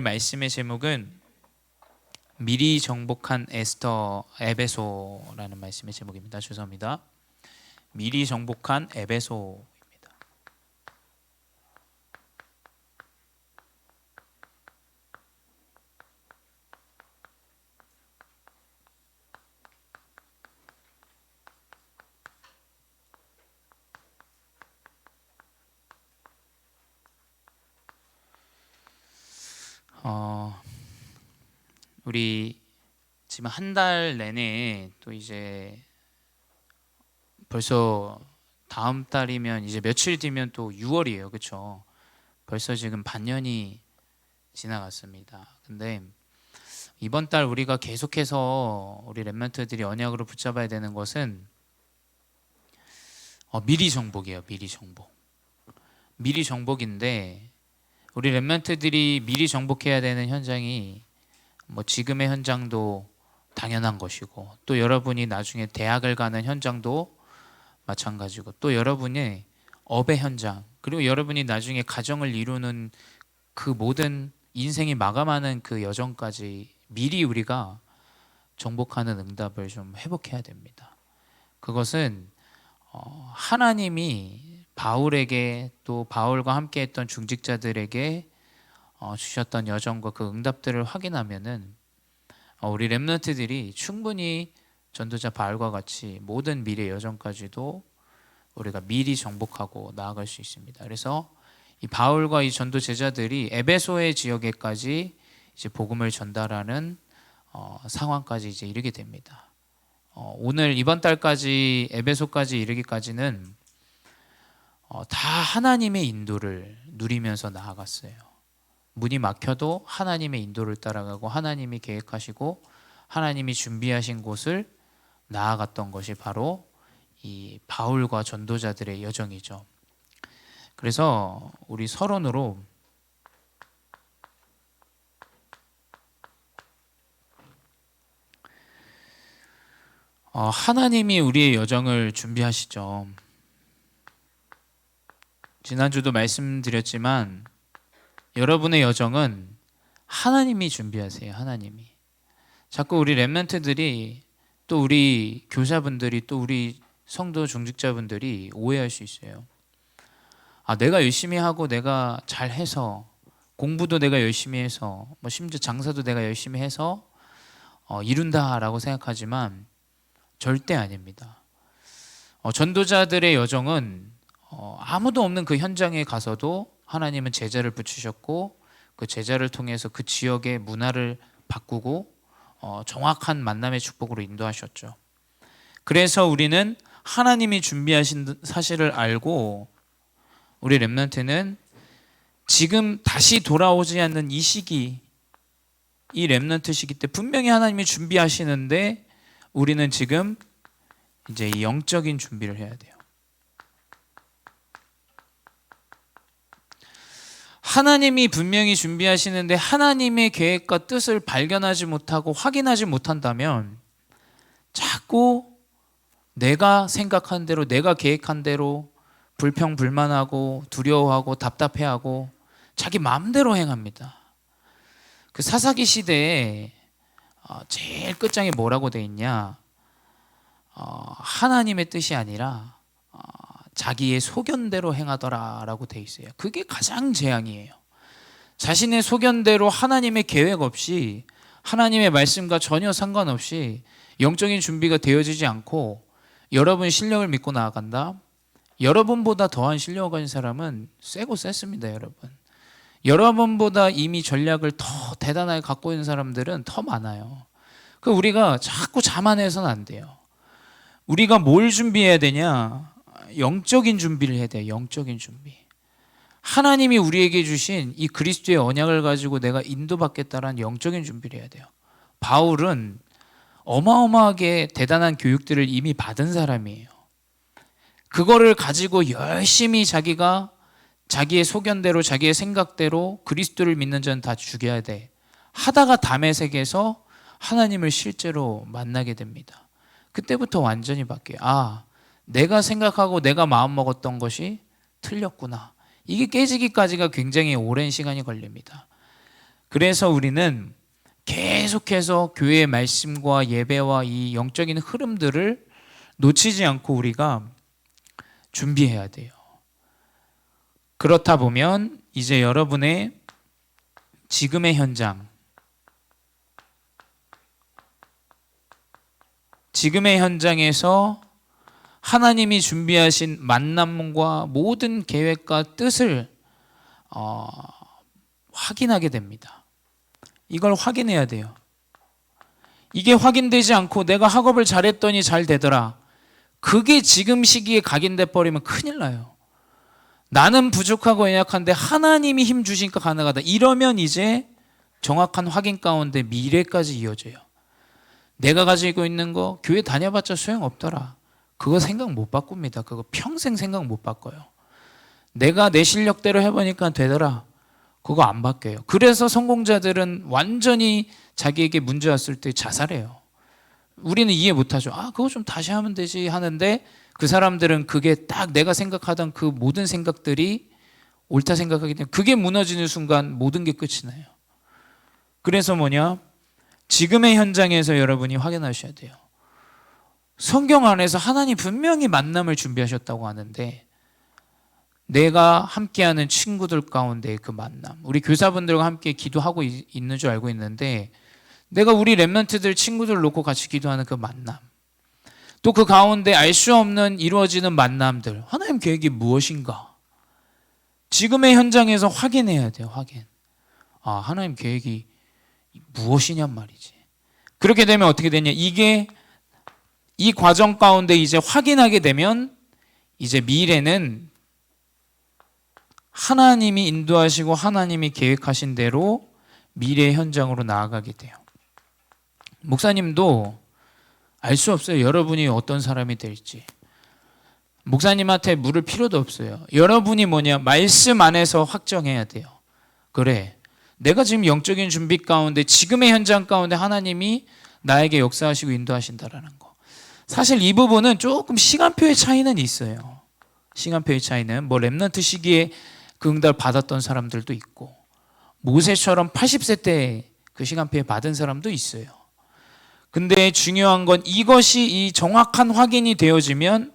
말씀의 제목은 미리 정복한 에스더 에베소라는 말씀의 제목입니다. 죄송합니다. 미리 정복한 에베소입니다. 우리 지금 한 달 내내 또 이제 벌써 다음 달이면 이제 며칠 뒤면 또 6월이에요. 그렇죠? 벌써 지금 반년이 지나갔습니다. 근데 이번 달 우리가 계속해서 우리 랩런트들이 언약으로 붙잡아야 되는 것은 미리 정복이에요. 미리 정복. 미리 정복인데 우리 랩런트들이 미리 정복해야 되는 현장이 지금의 현장도 당연한 것이고, 또 여러분이 나중에 대학을 가는 현장도 마찬가지고, 또 여러분의 업의 현장, 그리고 여러분이 나중에 가정을 이루는 그 모든 인생이 마감하는 그 여정까지 미리 우리가 정복하는 응답을 좀 회복해야 됩니다. 그것은 하나님이 바울에게, 또 바울과 함께 했던 중직자들에게 주셨던 여정과 그 응답들을 확인하면은 우리 랩런트들이 충분히 전도자 바울과 같이 모든 미래 여정까지도 우리가 미리 정복하고 나아갈 수 있습니다. 그래서 이 바울과 이 전도 제자들이 에베소의 지역에까지 이제 복음을 전달하는 상황까지 이제 이르게 됩니다. 오늘 이번 달까지 에베소까지 이르기까지는 다 하나님의 인도를 누리면서 나아갔어요. 문이 막혀도 하나님의 인도를 따라가고 하나님이 계획하시고 하나님이 준비하신 곳을 나아갔던 것이 바로 이 바울과 전도자들의 여정이죠. 그래서 우리 서론으로 하나님이 우리의 여정을 준비하시죠. 지난주도 말씀드렸지만 여러분의 여정은 하나님이 준비하세요. 하나님이. 자꾸 우리 랩런트들이, 또 우리 교사분들이, 또 우리 성도 중직자분들이 오해할 수 있어요. 내가 열심히 하고 내가 잘해서, 공부도 내가 열심히 해서, 심지어 장사도 내가 열심히 해서 이룬다라고 생각하지만 절대 아닙니다. 전도자들의 여정은 아무도 없는 그 현장에 가서도 하나님은 제자를 붙이셨고, 그 제자를 통해서 그 지역의 문화를 바꾸고 정확한 만남의 축복으로 인도하셨죠. 그래서 우리는 하나님이 준비하신 사실을 알고, 우리 랩런트는 지금 다시 돌아오지 않는 이 시기, 이 랩런트 시기 때 분명히 하나님이 준비하시는데 우리는 지금 이제 이 영적인 준비를 해야 돼요. 하나님이 분명히 준비하시는데 하나님의 계획과 뜻을 발견하지 못하고 확인하지 못한다면 자꾸 내가 생각한 대로, 내가 계획한 대로 불평불만하고 두려워하고 답답해하고 자기 마음대로 행합니다. 그 사사기 시대에 제일 끝장에 뭐라고 돼 있냐? 하나님의 뜻이 아니라 자기의 소견대로 행하더라라고 돼 있어요. 그게 가장 재앙이에요. 자신의 소견대로 하나님의 계획 없이, 하나님의 말씀과 전혀 상관없이 영적인 준비가 되어지지 않고 여러분 실력을 믿고 나아간다? 여러분보다 더한 실력을 가진 사람은 세고 셌습니다. 여러분보다 이미 전략을 더 대단하게 갖고 있는 사람들은 더 많아요. 우리가 자꾸 자만해서는 안 돼요. 우리가 뭘 준비해야 되냐? 영적인 준비를 해야 돼요. 영적인 준비. 하나님이 우리에게 주신 이 그리스도의 언약을 가지고 내가 인도받겠다라는 영적인 준비를 해야 돼요. 바울은 어마어마하게 대단한 교육들을 이미 받은 사람이에요. 그거를 가지고 열심히 자기가 자기의 소견대로, 자기의 생각대로 그리스도를 믿는 자는 다 죽여야 돼. 하다가 다메섹에서 하나님을 실제로 만나게 됩니다. 그때부터 완전히 바뀌어요. 내가 생각하고 내가 마음먹었던 것이 틀렸구나. 이게 깨지기까지가 굉장히 오랜 시간이 걸립니다. 그래서 우리는 계속해서 교회의 말씀과 예배와 이 영적인 흐름들을 놓치지 않고 우리가 준비해야 돼요. 그렇다 보면 이제 여러분의 지금의 현장, 지금의 현장에서 하나님이 준비하신 만남과 모든 계획과 뜻을 확인하게 됩니다. 이걸 확인해야 돼요. 이게 확인되지 않고 내가 학업을 잘했더니 잘 되더라, 그게 지금 시기에 각인돼 버리면 큰일 나요. 나는 부족하고 연약한데 하나님이 힘 주시니까 가능하다, 이러면 이제 정확한 확인 가운데 미래까지 이어져요. 내가 가지고 있는 거 교회 다녀봤자 소용없더라, 그거 생각 못 바꿉니다. 그거 평생 생각 못 바꿔요. 내가 내 실력대로 해보니까 되더라, 그거 안 바뀌어요. 그래서 성공자들은 완전히 자기에게 문제 왔을 때 자살해요. 우리는 이해 못하죠. 그거 좀 다시 하면 되지 하는데, 그 사람들은 그게 딱 내가 생각하던 그 모든 생각들이 옳다 생각하기 때문에 그게 무너지는 순간 모든 게 끝이 나요. 그래서 뭐냐? 지금의 현장에서 여러분이 확인하셔야 돼요. 성경 안에서 하나님 분명히 만남을 준비하셨다고 하는데, 내가 함께하는 친구들 가운데 그 만남, 우리 교사분들과 함께 기도하고 있는 줄 알고 있는데, 내가 우리 렘넌트들 친구들 놓고 같이 기도하는 그 만남, 또 그 가운데 알 수 없는 이루어지는 만남들, 하나님 계획이 무엇인가? 지금의 현장에서 확인해야 돼요. 확인. 하나님 계획이 무엇이냔 말이지. 그렇게 되면 어떻게 되냐? 이게 이 과정 가운데 이제 확인하게 되면 이제 미래는 하나님이 인도하시고 하나님이 계획하신 대로 미래의 현장으로 나아가게 돼요. 목사님도 알 수 없어요. 여러분이 어떤 사람이 될지. 목사님한테 물을 필요도 없어요. 여러분이 말씀 안에서 확정해야 돼요. 그래, 내가 지금 영적인 준비 가운데, 지금의 현장 가운데 하나님이 나에게 역사하시고 인도하신다라는 거. 사실 이 부분은 조금 시간표의 차이는 있어요. 시간표의 차이는 렘넌트 시기에 그 응답을 받았던 사람들도 있고, 모세처럼 80세 때 그 시간표에 받은 사람도 있어요. 근데 중요한 건 이것이 이 정확한 확인이 되어지면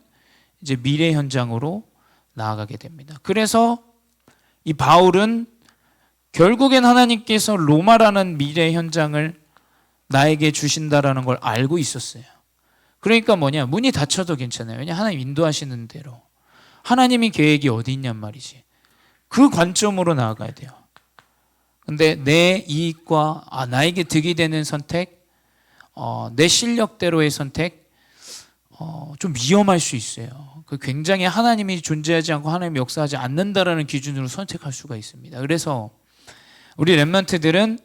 이제 미래 현장으로 나아가게 됩니다. 그래서 이 바울은 결국엔 하나님께서 로마라는 미래 현장을 나에게 주신다라는 걸 알고 있었어요. 그러니까 문이 닫혀도 괜찮아요. 왜냐, 하나님 인도하시는 대로, 하나님이 계획이 어디 있냔 말이지. 그 관점으로 나아가야 돼요. 근데 내 이익과 나에게 득이 되는 선택, 내 실력대로의 선택, 좀 위험할 수 있어요. 그 굉장히 하나님이 존재하지 않고 하나님이 역사하지 않는다라는 기준으로 선택할 수가 있습니다. 그래서 우리 렘넌트들은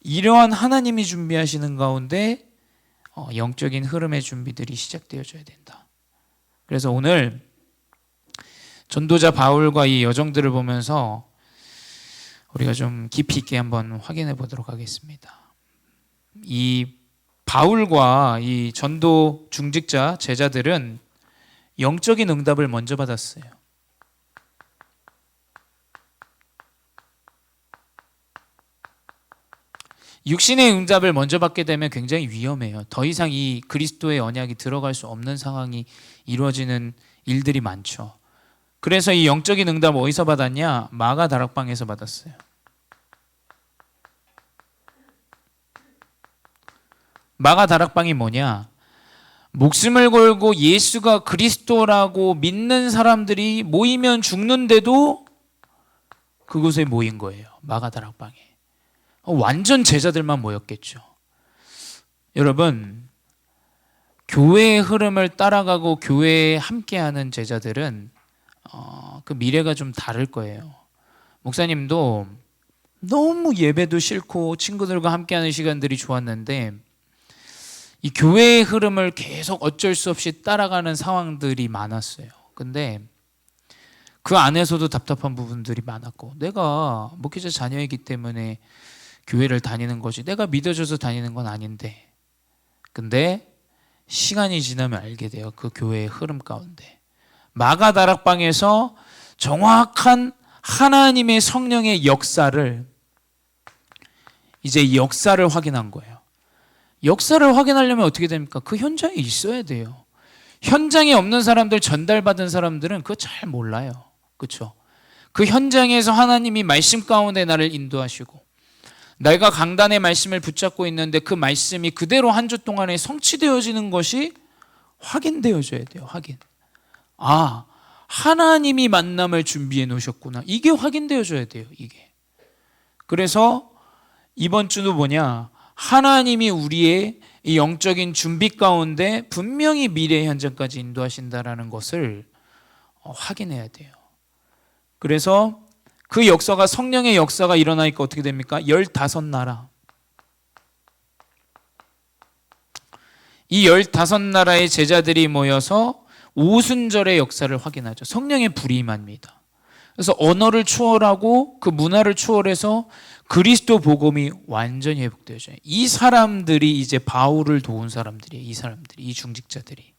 이러한 하나님이 준비하시는 가운데 영적인 흐름의 준비들이 시작되어져야 된다. 그래서 오늘 전도자 바울과 이 여정들을 보면서 우리가 좀 깊이 있게 한번 확인해 보도록 하겠습니다. 이 바울과 이 전도 중직자 제자들은 영적인 응답을 먼저 받았어요. 육신의 응답을 먼저 받게 되면 굉장히 위험해요. 더 이상 이 그리스도의 언약이 들어갈 수 없는 상황이 이루어지는 일들이 많죠. 그래서 이 영적인 응답 어디서 받았냐? 마가 다락방에서 받았어요. 마가 다락방이 뭐냐? 목숨을 걸고 예수가 그리스도라고 믿는 사람들이 모이면 죽는데도 그곳에 모인 거예요. 마가 다락방에. 완전 제자들만 모였겠죠. 여러분, 교회의 흐름을 따라가고 교회에 함께하는 제자들은 그 미래가 좀 다를 거예요. 목사님도 너무 예배도 싫고 친구들과 함께하는 시간들이 좋았는데 이 교회의 흐름을 계속 어쩔 수 없이 따라가는 상황들이 많았어요. 근데 그 안에서도 답답한 부분들이 많았고, 내가 목회자 자녀이기 때문에 교회를 다니는 거지 내가 믿어줘서 다니는 건 아닌데, 근데 시간이 지나면 알게 돼요. 그 교회의 흐름 가운데 마가 다락방에서 정확한 하나님의 성령의 역사를 이제 역사를 확인한 거예요. 역사를 확인하려면 어떻게 됩니까? 그 현장에 있어야 돼요. 현장에 없는 사람들, 전달받은 사람들은 그거 잘 몰라요. 그렇죠? 그 현장에서 하나님이 말씀 가운데 나를 인도하시고 내가 강단의 말씀을 붙잡고 있는데 그 말씀이 그대로 한 주 동안에 성취되어지는 것이 확인되어져야 돼요. 확인. 아, 하나님이 만남을 준비해 놓으셨구나. 이게 확인되어져야 돼요. 이게. 그래서 이번 주도 뭐냐? 하나님이 우리의 이 영적인 준비 가운데 분명히 미래의 현장까지 인도하신다라는 것을 확인해야 돼요. 그래서 그 역사가, 성령의 역사가 일어나니까 어떻게 됩니까? 15나라. 이 15나라의 제자들이 모여서 오순절의 역사를 확인하죠. 성령의 불이 임합니다. 그래서 언어를 초월하고 그 문화를 초월해서 그리스도 복음이 완전히 회복되어져요. 이 사람들이 이제 바울을 도운 사람들이에요. 이 사람들이, 이 중직자들이.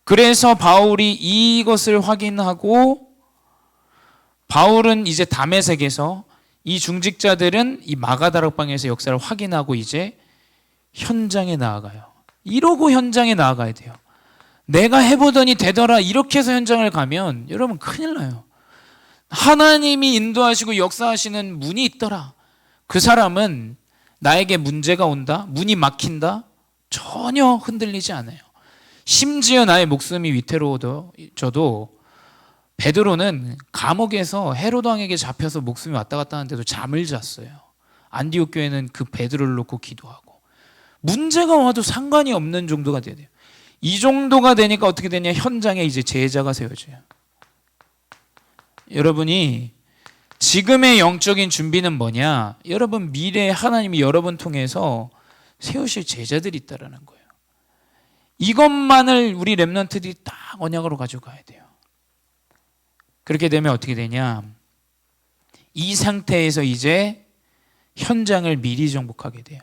그래서 바울이 이것을 확인하고 바울은 이제 다메섹에서, 이 중직자들은 이 마가다락방에서 역사를 확인하고 이제 현장에 나아가요. 이러고 현장에 나아가야 돼요. 내가 해보더니 되더라 이렇게 해서 현장을 가면 여러분 큰일 나요. 하나님이 인도하시고 역사하시는 문이 있더라. 그 사람은 나에게 문제가 온다, 문이 막힌다, 전혀 흔들리지 않아요. 심지어 나의 목숨이 위태로워져도 베드로는 감옥에서 헤로도 왕에게 잡혀서 목숨이 왔다 갔다 하는데도 잠을 잤어요. 안디옥 교회는 그 베드로를 놓고 기도하고, 문제가 와도 상관이 없는 정도가 돼야 돼요. 이 정도가 되니까 어떻게 되냐? 현장에 이제 제자가 세워져요. 여러분이 지금의 영적인 준비는 뭐냐? 여러분 미래에 하나님이 여러분 통해서 세우실 제자들이 있다라는 거예요. 이것만을 우리 렘넌트들이 딱 언약으로 가져가야 돼요. 그렇게 되면 어떻게 되냐? 이 상태에서 이제 현장을 미리 정복하게 돼요.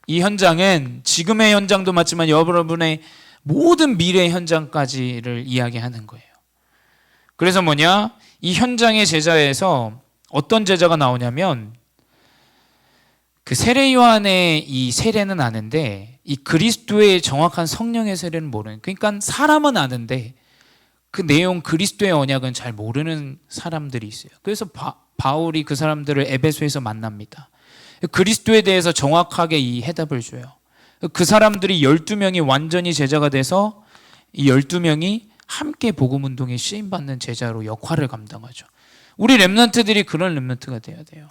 이 현장은 지금의 현장도 맞지만 여러분의 모든 미래의 현장까지를 이야기하는 거예요. 그래서 뭐냐? 이 현장의 제자에서 어떤 제자가 나오냐면, 그 세례 요한의 이 세례는 아는데 이 그리스도의 정확한 성령의 세례는 모르는, 그러니까 사람은 아는데 그 내용, 그리스도의 언약은 잘 모르는 사람들이 있어요. 그래서 바울이 그 사람들을 에베소에서 만납니다. 그리스도에 대해서 정확하게 이 해답을 줘요. 그 사람들이 12명이 완전히 제자가 돼서 이 12명이 함께 복음운동에 쓰임받는 제자로 역할을 감당하죠. 우리 렘넌트들이 그런 렘넌트가 돼야 돼요.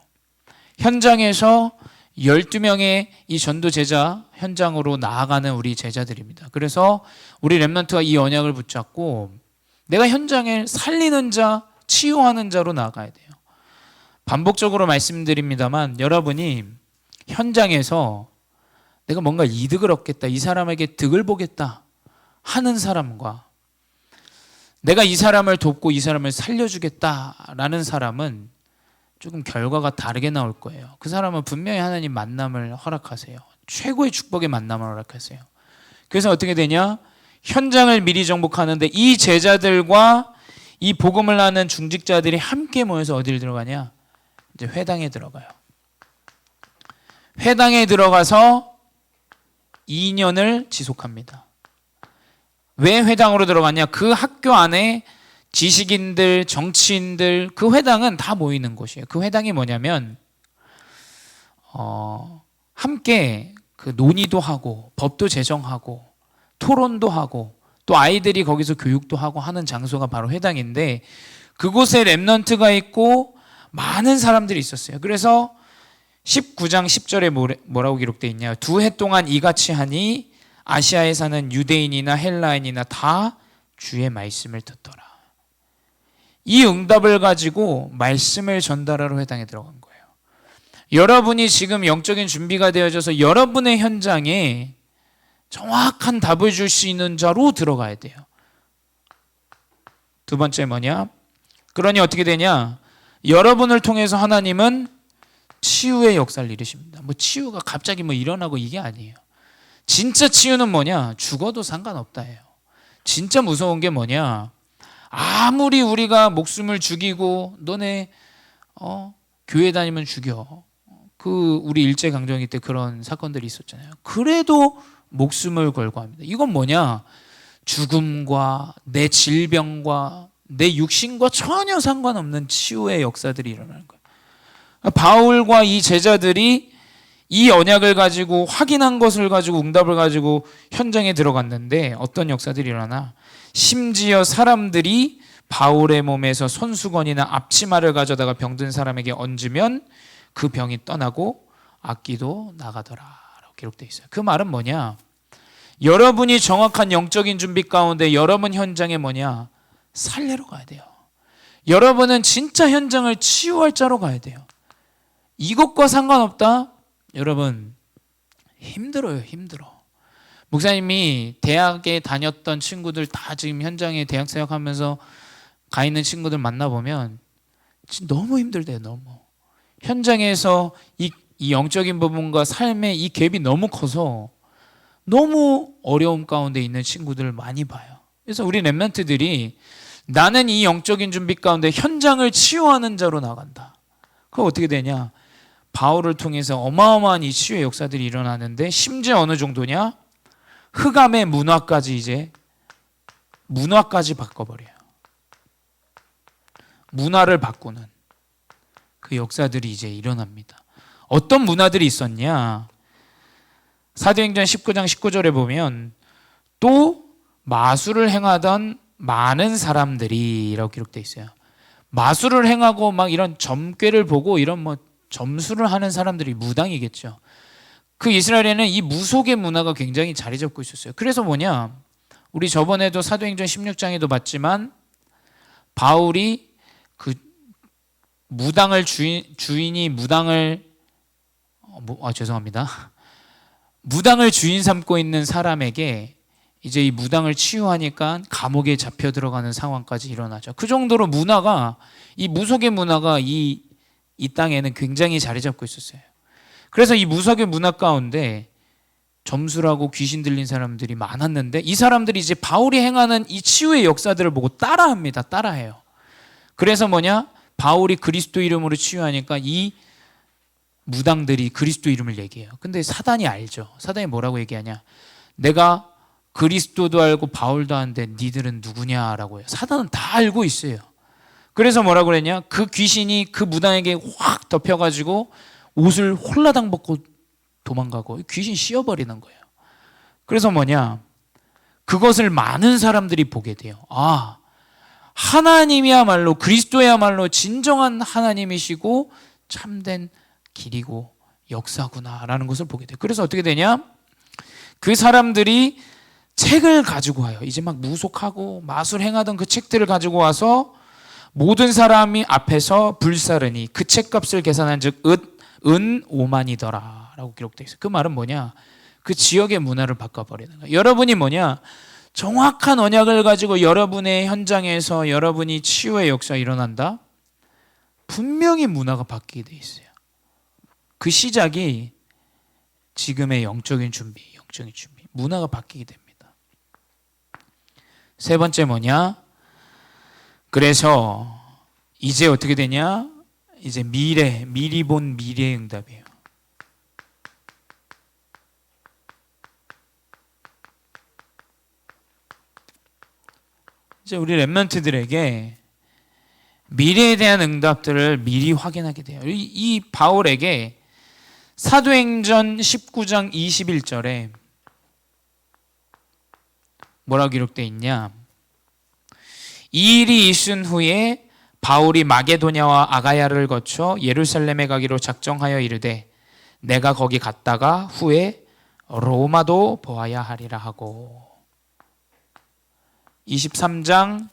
현장에서 12명의 이 전도 제자 현장으로 나아가는 우리 제자들입니다. 그래서 우리 렘넌트가 이 언약을 붙잡고 내가 현장에 살리는 자, 치유하는 자로 나아가야 돼요. 반복적으로 말씀드립니다만 여러분이 현장에서 내가 뭔가 이득을 얻겠다, 이 사람에게 득을 보겠다 하는 사람과 내가 이 사람을 돕고 이 사람을 살려주겠다라는 사람은 조금 결과가 다르게 나올 거예요. 그 사람은 분명히 하나님 만남을 허락하세요. 최고의 축복의 만남을 허락하세요. 그래서 어떻게 되냐? 현장을 미리 정복하는데 이 제자들과 이 복음을 하는 중직자들이 함께 모여서 어디를 들어가냐? 이제 회당에 들어가요. 회당에 들어가서 2년을 지속합니다. 왜 회당으로 들어가냐? 그 학교 안에 지식인들, 정치인들, 그 회당은 다 모이는 곳이에요. 그 회당이 뭐냐면 함께 그 논의도 하고 법도 제정하고 토론도 하고 또 아이들이 거기서 교육도 하고 하는 장소가 바로 회당인데, 그곳에 렘넌트가 있고 많은 사람들이 있었어요. 그래서 19장 10절에 뭐라고 기록되어 있냐? 2해 동안 이같이 하니 아시아에 사는 유대인이나 헬라인이나 다 주의 말씀을 듣더라. 이 응답을 가지고 말씀을 전달하러 회당에 들어간 거예요. 여러분이 지금 영적인 준비가 되어져서 여러분의 현장에 정확한 답을 줄 수 있는 자로 들어가야 돼요. 두 번째 뭐냐? 그러니 어떻게 되냐? 여러분을 통해서 하나님은 치유의 역사를 이루십니다. 뭐 치유가 갑자기 뭐 일어나고 이게 아니에요. 진짜 치유는 뭐냐? 죽어도 상관없다예요. 진짜 무서운 게 뭐냐? 아무리 우리가 목숨을 죽이고 너네 교회 다니면 죽여. 우리 일제강점기 때 그런 사건들이 있었잖아요. 그래도 목숨을 걸고 합니다. 이건 뭐냐? 죽음과 내 질병과 내 육신과 전혀 상관없는 치유의 역사들이 일어나는 거예요. 바울과 이 제자들이 이 언약을 가지고 확인한 것을 가지고 응답을 가지고 현장에 들어갔는데 어떤 역사들이 일어나? 심지어 사람들이 바울의 몸에서 손수건이나 앞치마를 가져다가 병든 사람에게 얹으면 그 병이 떠나고 악기도 나가더라라고 기록되어 있어요. 그 말은 뭐냐? 여러분이 정확한 영적인 준비 가운데 여러분 현장에 뭐냐? 살리러 가야 돼요. 여러분은 진짜 현장을 치유할 자로 가야 돼요. 이것과 상관없다? 여러분 힘들어요. 힘들어. 목사님이 대학에 다녔던 친구들 다 지금 현장에 대학생활하면서 가 있는 친구들 만나보면 너무 힘들대요. 너무. 현장에서 이 영적인 부분과 삶의 이 갭이 너무 커서 너무 어려움 가운데 있는 친구들을 많이 봐요. 그래서 우리 랩런트들이 나는 이 영적인 준비 가운데 현장을 치유하는 자로 나간다. 그거 어떻게 되냐? 바울을 통해서 어마어마한 이 치유의 역사들이 일어나는데 심지어 어느 정도냐? 흑암의 문화까지 바꿔버려요. 문화를 바꾸는 그 역사들이 이제 일어납니다. 어떤 문화들이 있었냐? 사도행전 19장 19절에 보면 또 마술을 행하던 많은 사람들이라고 기록되어 있어요. 마술을 행하고 막 이런 점괘를 보고 이런 점수를 하는 사람들이 무당이겠죠. 그 이스라엘에는 이 무속의 문화가 굉장히 자리 잡고 있었어요. 그래서 뭐냐? 우리 저번에도 사도행전 16장에도 봤지만 바울이 그 무당을 주인이 무당을 무당을 주인 삼고 있는 사람에게 이제 이 무당을 치유하니까 감옥에 잡혀 들어가는 상황까지 일어나죠. 그 정도로 이 무속의 문화가 이 땅에는 굉장히 자리 잡고 있었어요. 그래서 이 무속의 문화 가운데 점술하고 귀신 들린 사람들이 많았는데 이 사람들이 이제 바울이 행하는 이 치유의 역사들을 보고 따라합니다. 따라해요. 그래서 뭐냐? 바울이 그리스도 이름으로 치유하니까 이 무당들이 그리스도 이름을 얘기해요. 근데 사단이 알죠. 사단이 뭐라고 얘기하냐? 내가 그리스도도 알고 바울도 아는데 니들은 누구냐라고 해요. 사단은 다 알고 있어요. 그래서 뭐라고 그랬냐? 그 귀신이 그 무당에게 확 덮여가지고 옷을 홀라당 벗고 도망가고 귀신 씌워버리는 거예요. 그래서 뭐냐? 그것을 많은 사람들이 보게 돼요. 아, 하나님이야말로 그리스도야말로 진정한 하나님이시고 참된 길이고 역사구나라는 것을 보게 돼요. 그래서 어떻게 되냐? 그 사람들이 책을 가지고 와요. 이제 막 무속하고 마술 행하던 그 책들을 가지고 와서 모든 사람이 앞에서 불사르니 그 책값을 계산한 즉 은 5만이더라 라고 기록되어 있어요. 그 말은 뭐냐? 그 지역의 문화를 바꿔버리는 거예요. 여러분이 뭐냐? 정확한 언약을 가지고 여러분의 현장에서 여러분이 치유의 역사가 일어난다? 분명히 문화가 바뀌게 돼 있어요. 그 시작이 지금의 영적인 준비, 문화가 바뀌게 됩니다. 세 번째 뭐냐? 그래서 이제 어떻게 되냐? 이제 미리 본 미래의 응답이에요. 이제 우리 랩런트들에게 미래에 대한 응답들을 미리 확인하게 돼요. 이 바울에게 사도행전 19장 21절에 뭐라고 기록되어 있냐? 이 일이 있은 후에 바울이 마게도냐와 아가야를 거쳐 예루살렘에 가기로 작정하여 이르되 내가 거기 갔다가 후에 로마도 보아야 하리라 하고 23장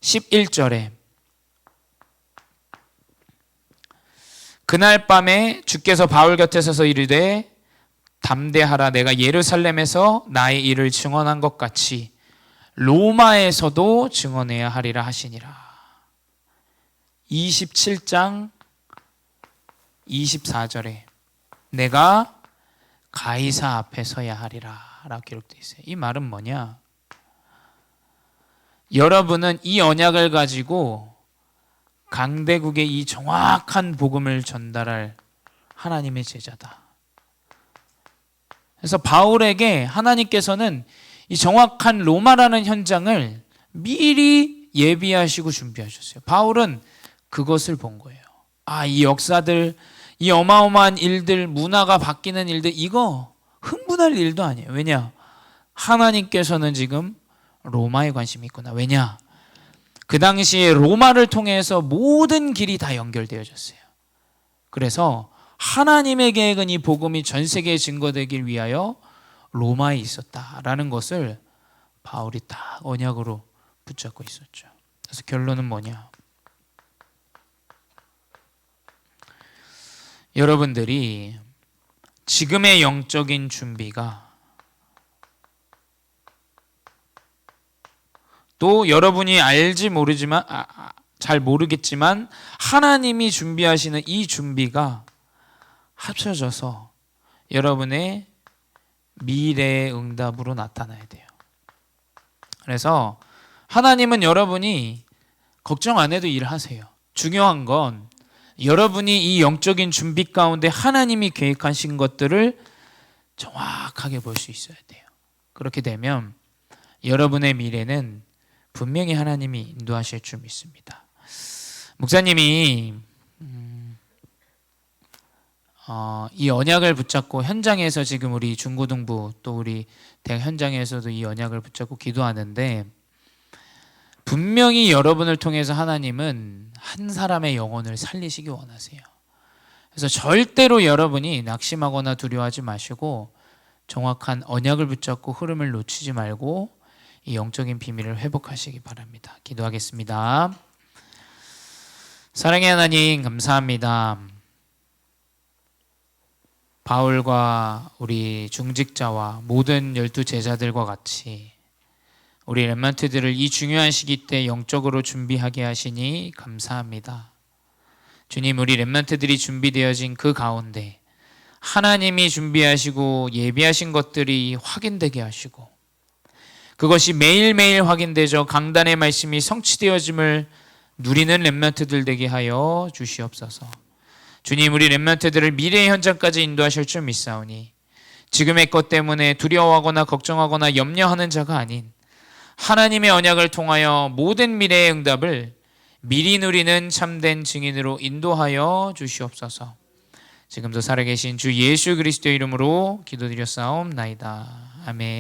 11절에 그날 밤에 주께서 바울 곁에 서서 이르되 담대하라 내가 예루살렘에서 나의 일을 증언한 것 같이 로마에서도 증언해야 하리라 하시니라. 27장 24절에 내가 가이사 앞에 서야 하리라 라고 기록되어 있어요. 이 말은 뭐냐? 여러분은 이 언약을 가지고 강대국에 이 정확한 복음을 전달할 하나님의 제자다. 그래서 바울에게 하나님께서는 이 정확한 로마라는 현장을 미리 예비하시고 준비하셨어요. 바울은 그것을 본 거예요. 이 역사들, 이 어마어마한 일들, 문화가 바뀌는 일들, 이거 흥분할 일도 아니에요. 왜냐? 하나님께서는 지금 로마에 관심이 있구나. 왜냐? 그 당시에 로마를 통해서 모든 길이 다 연결되어졌어요. 그래서 하나님의 계획은 이 복음이 전 세계에 증거되길 위하여 로마에 있었다라는 것을 바울이 딱 언약으로 붙잡고 있었죠. 그래서 결론은 뭐냐? 여러분들이 지금의 영적인 준비가 또 여러분이 알지 모르지만 잘 모르겠지만 하나님이 준비하시는 이 준비가 합쳐져서 여러분의 미래의 응답으로 나타나야 돼요. 그래서 하나님은 여러분이 걱정 안 해도 일하세요. 중요한 건 여러분이 이 영적인 준비 가운데 하나님이 계획하신 것들을 정확하게 볼 수 있어야 돼요. 그렇게 되면 여러분의 미래는 분명히 하나님이 인도하실 줄 믿습니다. 목사님이 이 언약을 붙잡고 현장에서 지금 우리 중고등부 또 우리 대학 현장에서도 이 언약을 붙잡고 기도하는데 분명히 여러분을 통해서 하나님은 한 사람의 영혼을 살리시기 원하세요. 그래서 절대로 여러분이 낙심하거나 두려워하지 마시고 정확한 언약을 붙잡고 흐름을 놓치지 말고 이 영적인 비밀을 회복하시기 바랍니다. 기도하겠습니다. 사랑의 하나님 감사합니다. 바울과 우리 중직자와 모든 12 제자들과 같이 우리 렘넌트들을 이 중요한 시기 때 영적으로 준비하게 하시니 감사합니다. 주님, 우리 렘넌트들이 준비되어진 그 가운데 하나님이 준비하시고 예비하신 것들이 확인되게 하시고 그것이 매일매일 확인되죠. 강단의 말씀이 성취되어짐을 누리는 렘넌트들 되게 하여 주시옵소서. 주님, 우리 렘넌트들을 미래의 현장까지 인도하실 줄 믿사오니 지금의 것 때문에 두려워하거나 걱정하거나 염려하는 자가 아닌 하나님의 언약을 통하여 모든 미래의 응답을 미리 누리는 참된 증인으로 인도하여 주시옵소서. 지금도 살아계신 주 예수 그리스도의 이름으로 기도드렸사옵나이다. 아멘.